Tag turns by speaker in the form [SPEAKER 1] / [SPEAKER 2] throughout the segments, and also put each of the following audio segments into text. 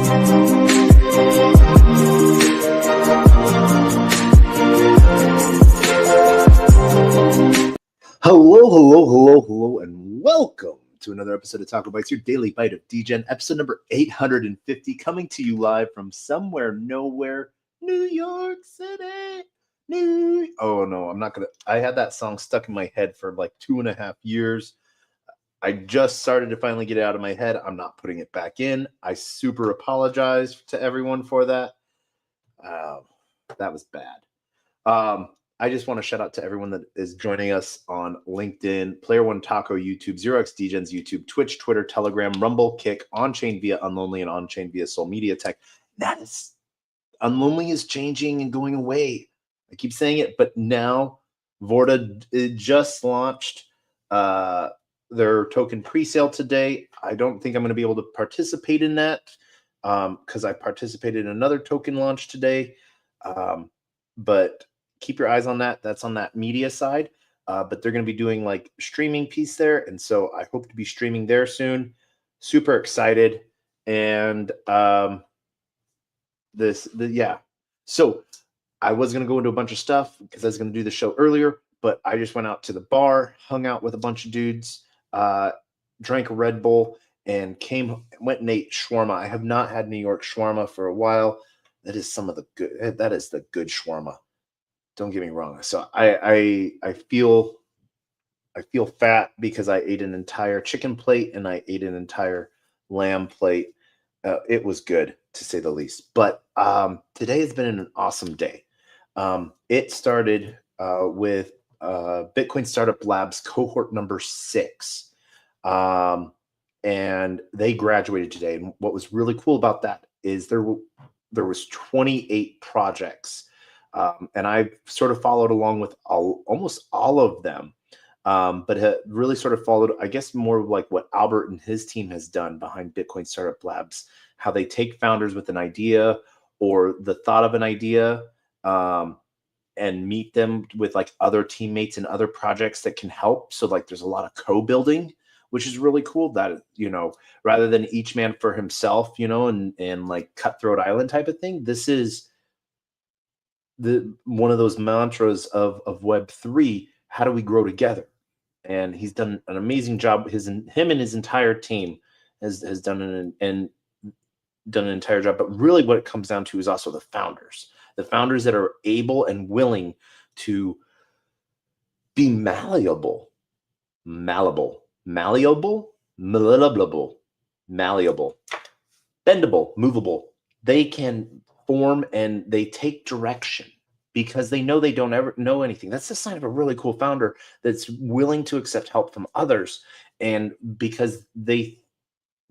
[SPEAKER 1] Hello, and welcome to another episode of TacoBytes, your daily bite of Degen, episode number 850, coming to you live from somewhere, nowhere, New York City. Oh no, I'm not gonna. I had that song stuck in my head for like 2.5 years. I just started to finally get it out of my head. I'm not putting it back in. I super apologize to everyone for that. That was bad. I just want to shout out to everyone that is joining us on LinkedIn, Player One Taco, YouTube, 0xDegens YouTube, Twitch, Twitter, Telegram, Rumble, Kick, On-Chain via Unlonely, and On-Chain via Soul Media Tech. That is, Unlonely is changing and going away. I keep saying it, but now Vorta just launched their token pre-sale today. I don't think I'm going to be able to participate in that because I participated in another token launch today. But keep your eyes on that. That's on that media side. But they're going to be doing like streaming piece there. And so I hope to be streaming there soon. Super excited. And yeah. So I was going to go into a bunch of stuff because I was going to do the show earlier, but I just went out to the bar, hung out with a bunch of dudes, drank a Red Bull, and went and ate shawarma. I have not had New York shawarma for a while. That is the good shawarma. Don't get me wrong. So I feel fat because I ate an entire chicken plate and I ate an entire lamb plate. It was good to say the least. But today has been an awesome day. It started with Bitcoin Startup Labs cohort number 6. And they graduated today. And what was really cool about that is there was 28 projects. And I sort of followed along with almost all of them, but really sort of followed, I guess, more like what Albert and his team has done behind Bitcoin Startup Labs, how they take founders with an idea or the thought of an idea and meet them with like other teammates and other projects that can help. So like there's a lot of co-building, which is really cool that, rather than each man for himself, and like Cutthroat Island type of thing, this is one of those mantras of Web3. How do we grow together? And he's done an amazing job. Him and his entire team has done an entire job. But really what it comes down to is also the founders that are able and willing to be malleable, bendable, movable. They can form and they take direction because they know they don't ever know anything. That's the sign of a really cool founder that's willing to accept help from others. And because they,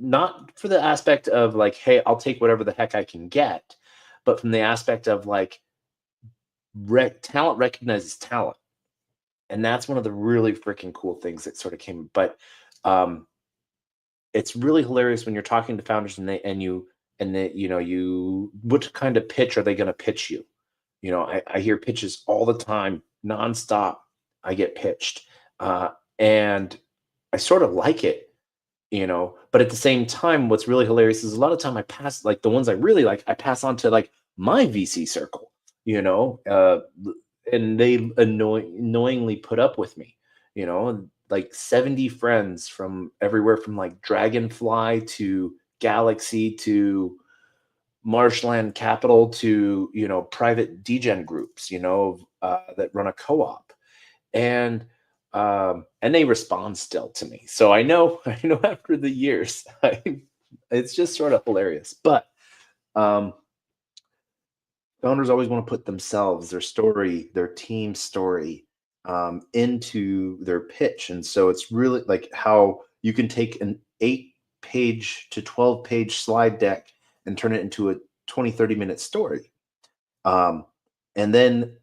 [SPEAKER 1] not for the aspect of like, hey, I'll take whatever the heck I can get, but from the aspect of like talent recognizes talent. And that's one of the really freaking cool things that sort of came. But it's really hilarious when you're talking to founders and what kind of pitch are they going to pitch you? I hear pitches all the time, nonstop. I get pitched, and I sort of like it, but at the same time, what's really hilarious is a lot of time I pass, like the ones I really like, I pass on to like my VC circle, and they annoyingly put up with me, like 70 friends from everywhere from like Dragonfly to Galaxy to Marshland Capital to, private Degen groups, that run a co-op, and they respond still to me. So I know after the years, it's just sort of hilarious. But founders always want to put themselves, their story, their team story into their pitch. And so it's really like how you can take an 8-page to 12-page slide deck and turn it into a 20-30 minute story. And then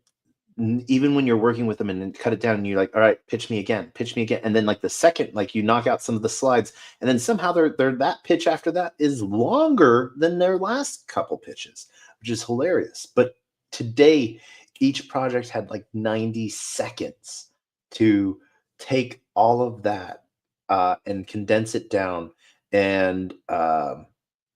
[SPEAKER 1] even when you're working with them and cut it down and you're like, all right, pitch me again. And then like the second, like you knock out some of the slides and then somehow that pitch after that is longer than their last couple pitches, which is hilarious. But today, each project had like 90 seconds to take all of that and condense it down and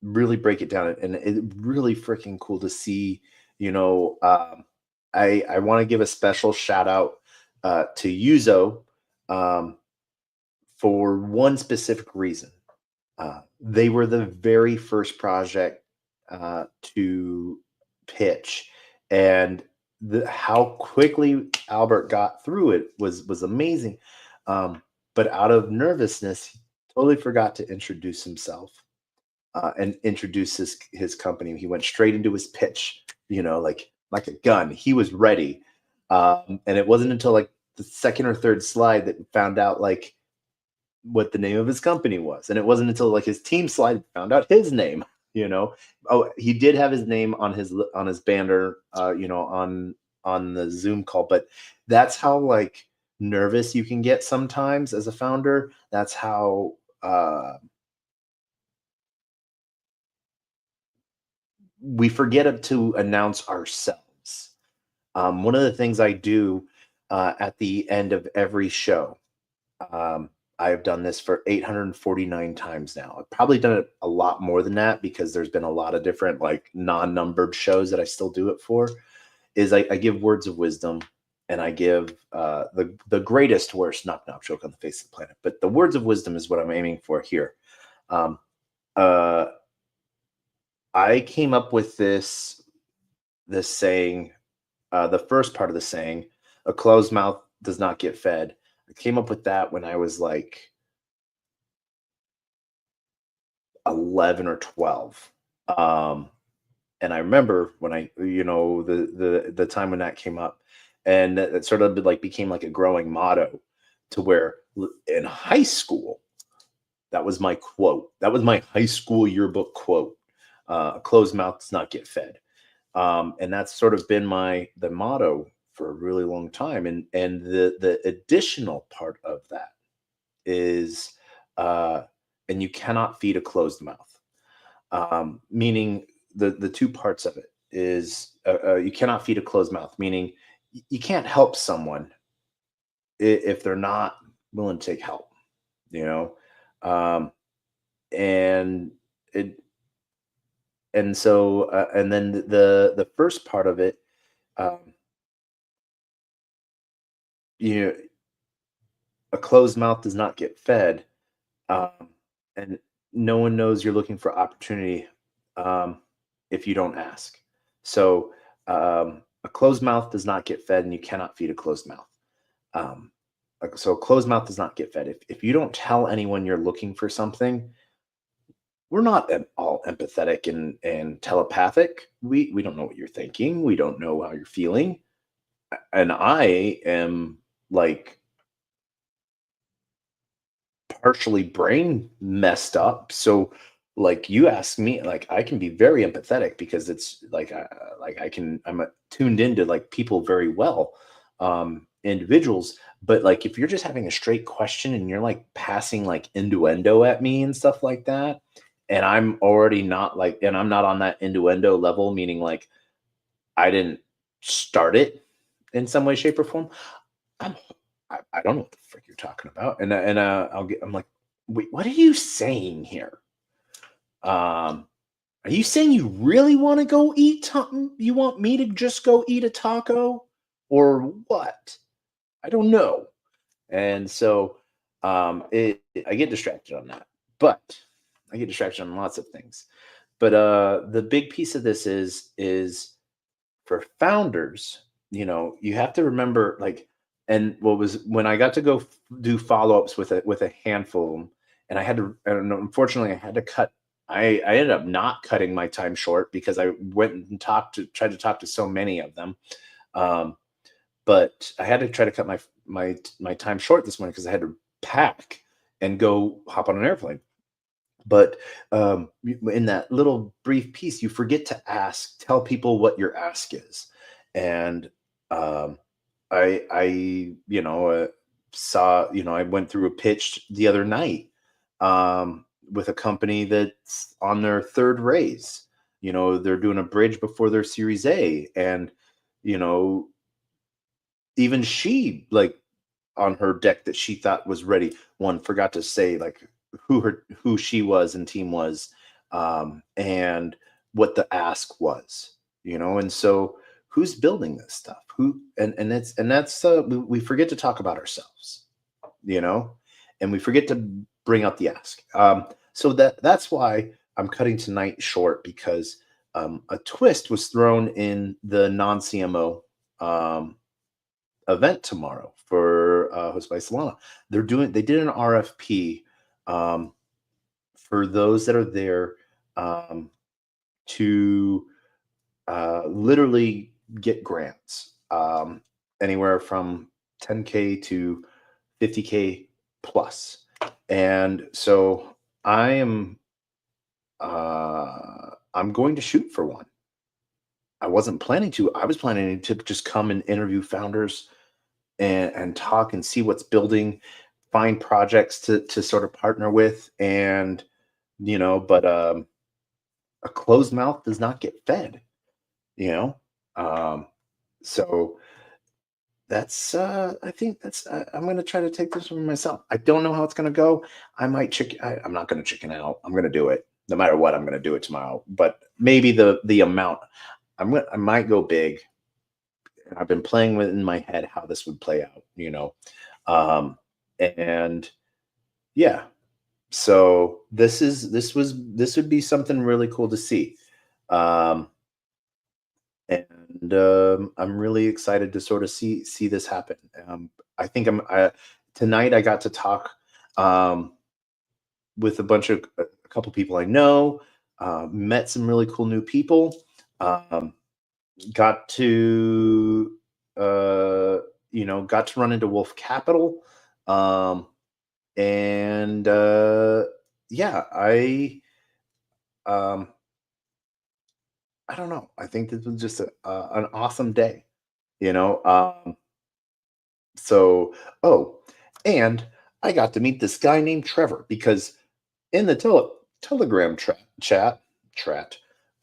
[SPEAKER 1] really break it down, and it really freaking cool to see. You know, I want to give a special shout out to Yuzo, um, for one specific reason. They were the very first project to pitch, and how quickly Albert got through it was amazing. But out of nervousness, he totally forgot to introduce himself and introduce his company. He went straight into his pitch, like a gun. He was ready, and it wasn't until like the second or third slide that we found out like what the name of his company was, and it wasn't until like his team slide found out his name. You know, oh, he did have his name on his banner, on the Zoom call, but that's how like nervous you can get sometimes as a founder. That's how we forget to announce ourselves. One of the things I do at the end of every show, um, I've done this for 849 times now. I've probably done it a lot more than that because there's been a lot of different like non-numbered shows that I still do it for. Is I give words of wisdom, and I give the greatest worst knock knock joke on the face of the planet. But the words of wisdom is what I'm aiming for here. Um, uh, I came up with this saying, the first part of the saying, "A closed mouth does not get fed." I came up with that when I was like 11 or 12. Um, and I remember when the time when that came up, and that sort of like became like a growing motto to where in high school, that was my quote. That was my high school yearbook quote. A closed mouth does not get fed. And that's sort of been the motto for a really long time. And the additional part of that is, uh, and you cannot feed a closed mouth. Meaning the two parts of it is, you cannot feed a closed mouth, meaning you can't help someone if they're not willing to take help. You know, um, and it and so and then the first part of it, um, you know, a closed mouth does not get fed, um, and no one knows you're looking for opportunity, um, if you don't ask. So a closed mouth does not get fed, and you cannot feed a closed mouth. Um, so a closed mouth does not get fed. If you don't tell anyone you're looking for something, we're not all empathetic and telepathic. We don't know what you're thinking. We don't know how you're feeling. And I am like partially brain messed up. So like you ask me, like I can be very empathetic because it's like I'm tuned into like people very well, individuals. But like if you're just having a straight question and you're like passing like innuendo at me and stuff like that, and I'm already not like, and I'm not on that innuendo level, meaning like I didn't start it in some way, shape, or form. I'm, I don't know what the frick you're talking about, I'm like, wait, what are you saying here? Are you saying you really want to go eat? You want me to just go eat a taco, or what? I don't know. And so, I get distracted on that, but I get distracted on lots of things. But the big piece of this is for founders, you have to remember like, and what was when I got to go do follow-ups with a handful of them, and I had to, and unfortunately I had to cut. I ended up not cutting my time short because I went and tried to talk to so many of them. Um, but I had to try to cut my time short this morning because I had to pack and go hop on an airplane. But in that little brief piece, you forget to tell people what your ask is. And um, I saw, I went through a pitch the other night, with a company that's on their third raise. They're doing a bridge before their Series A, and you know, even she like on her deck that she thought was ready. One forgot to say like who she was and team was. and what the ask was, and so who's building this stuff? Who and that's we forget to talk about ourselves, you know, and we forget to bring up the ask. So that's why I'm cutting tonight short, because a twist was thrown in the non-CMO event tomorrow for hosted by Solana. They did an RFP um, for those that are there um, to literally get grants, anywhere from 10K to 50K plus. And so I'm going to shoot for one. I wasn't planning to. I was planning to just come and interview founders and talk and see what's building, find projects to sort of partner with, and but a closed mouth does not get fed, you know. Um, so that's I think that's I'm going to try to take this one myself. I don't know how it's going to go. I'm not going to chicken out. I'm going to do it no matter what. I'm going to do it tomorrow, but maybe the amount I might go big. I've been playing with in my head how this would play out, um, and yeah. So this would be something really cool to see, um, and I'm really excited to sort of see this happen. I think tonight I got to talk um, with a couple people I know, met some really cool new people. Um, got to got to run into Wolf Capital, um, and yeah, um, I don't know. I think this was just an awesome day, you know. So oh, and I got to meet this guy named Trevor, because in the Telegram chat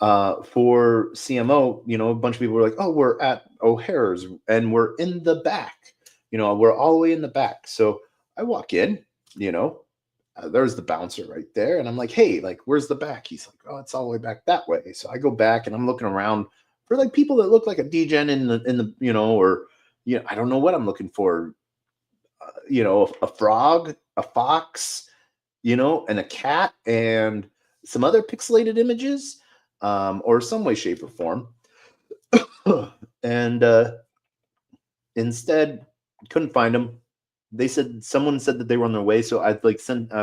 [SPEAKER 1] for CMO, a bunch of people were like, "Oh, we're at O'Hare's and we're in the back. We're all the way in the back." So I walk in, you know, there's the bouncer right there, and I'm like, "Hey, like, where's the back?" He's like, "Oh, it's all the way back that way." So I go back and I'm looking around for like people that look like a degen in the or I don't know what I'm looking for. A frog, a fox, and a cat, and some other pixelated images, or some way, shape, or form. And instead, couldn't find them. Someone said that they were on their way, so I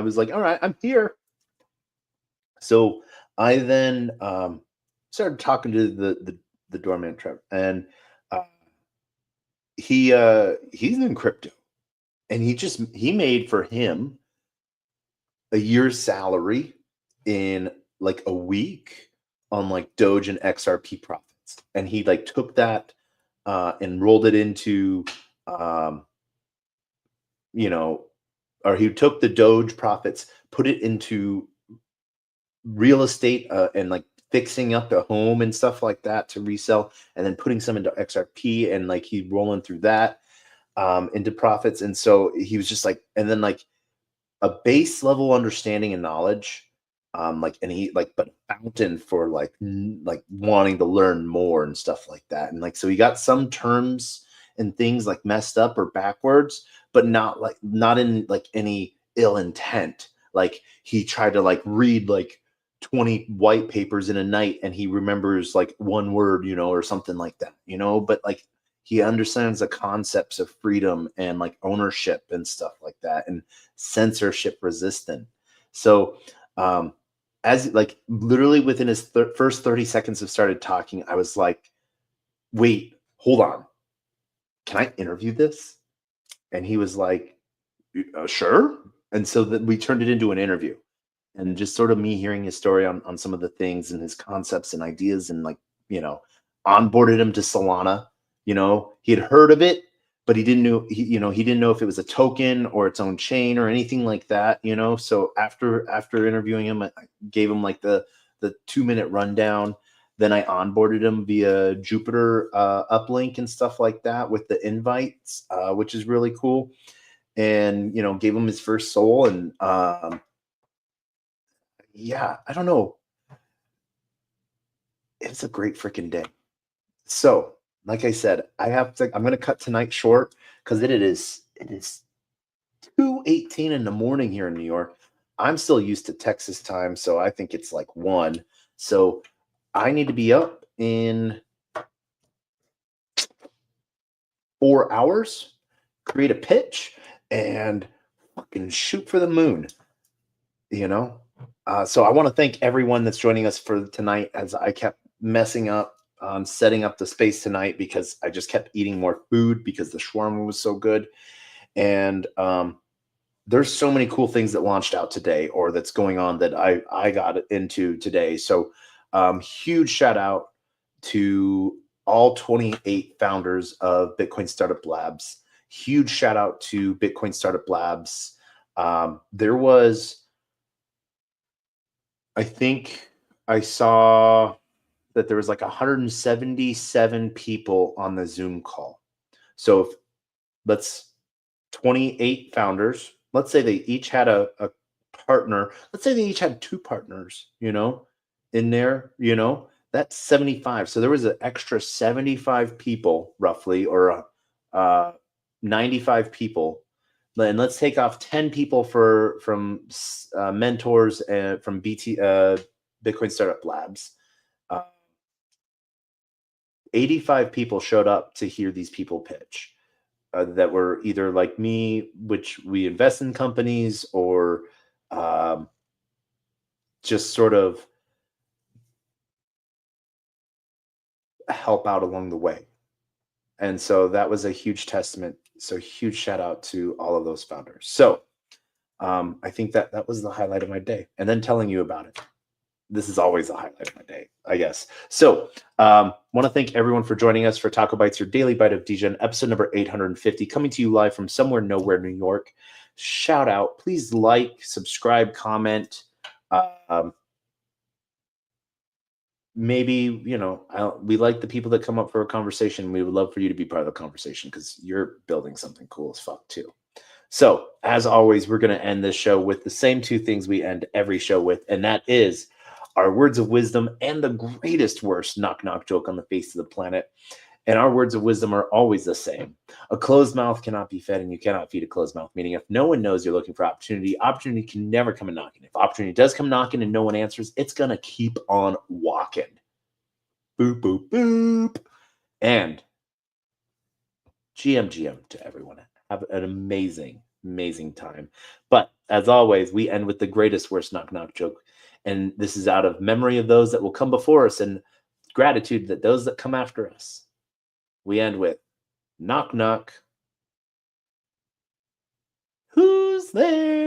[SPEAKER 1] was like, all right, I'm here. So I then started talking to the doorman Trevor, and uh, he's in crypto, and he made for him a year's salary in like a week on like Doge and XRP profits. And he like took that and rolled it into um, you know, or he took the Doge profits, put it into real estate, and like fixing up a home and stuff like that to resell, and then putting some into XRP, and like he's rolling through that into profits. And so he was just like, and then like a base level understanding and knowledge, and he like but a fountain for like wanting to learn more and stuff like that. And like so he got some terms and things like messed up or backwards, but not in like any ill intent. Like he tried to like read like 20 white papers in a night, and he remembers like one word, or something like that, but like he understands the concepts of freedom and like ownership and stuff like that, and censorship resistant. So as like literally within his first 30 seconds of started talking, I was like, wait, hold on, can I interview this? And he was like, sure. And so that we turned it into an interview, and just sort of me hearing his story on some of the things and his concepts and ideas, and like, onboarded him to Solana. He had heard of it, but he didn't know if it was a token or its own chain or anything like that. So after interviewing him, I gave him like the 2-minute rundown. Then I onboarded him via Jupiter uplink and stuff like that with the invites, which is really cool. And gave him his first soul. And yeah, I don't know. it's a great freaking day. So, like I said, I'm going to cut tonight short because it is 2:18 in the morning here in New York. I'm still used to Texas time, so I think it's like 1. So I need to be up in 4 hours, create a pitch, and fucking shoot for the moon. You know? So I want to thank everyone that's joining us for tonight as I kept messing up on setting up the space tonight because I just kept eating more food because the shawarma was so good. And there's so many cool things that launched out today or that's going on that I got into today. So huge shout out to all 28 founders of Bitcoin Startup Labs. Huge shout out to Bitcoin Startup Labs. There was, I think I saw that there was like 177 people on the Zoom call. So if let's 28 founders, let's say they each had a partner. Let's say they each had 2 partners, in there, that's 75. So there was an extra 75 people roughly, or 95 people. And let's take off 10 people from mentors and from Bitcoin Startup Labs. 85 people showed up to hear these people pitch that were either like me, which we invest in companies, or just sort of help out along the way. And so that was a huge testament. So huge shout out to all of those founders. So I think that was the highlight of my day. And then telling you about it. This is always a highlight of my day, I guess. So want to thank everyone for joining us for TacoBytes, your daily bite of Degen, episode number 850, coming to you live from somewhere, nowhere, New York. Shout out. Please like, subscribe, comment. Maybe, we like the people that come up for a conversation. We would love for you to be part of the conversation because you're building something cool as fuck too. So as always, we're going to end this show with the same 2 things we end every show with, and that is our words of wisdom and the greatest worst knock-knock joke on the face of the planet. And our words of wisdom are always the same. A closed mouth cannot be fed, and you cannot feed a closed mouth, meaning if no one knows you're looking for opportunity, opportunity can never come a knocking. If opportunity does come knocking and no one answers, it's going to keep on walking. Boop, boop, boop. And GM to everyone. Have an amazing, amazing time. But as always, we end with the greatest worst knock-knock joke. And this is out of memory of those that will come before us and gratitude that those that come after us. We end with knock, knock. Who's there?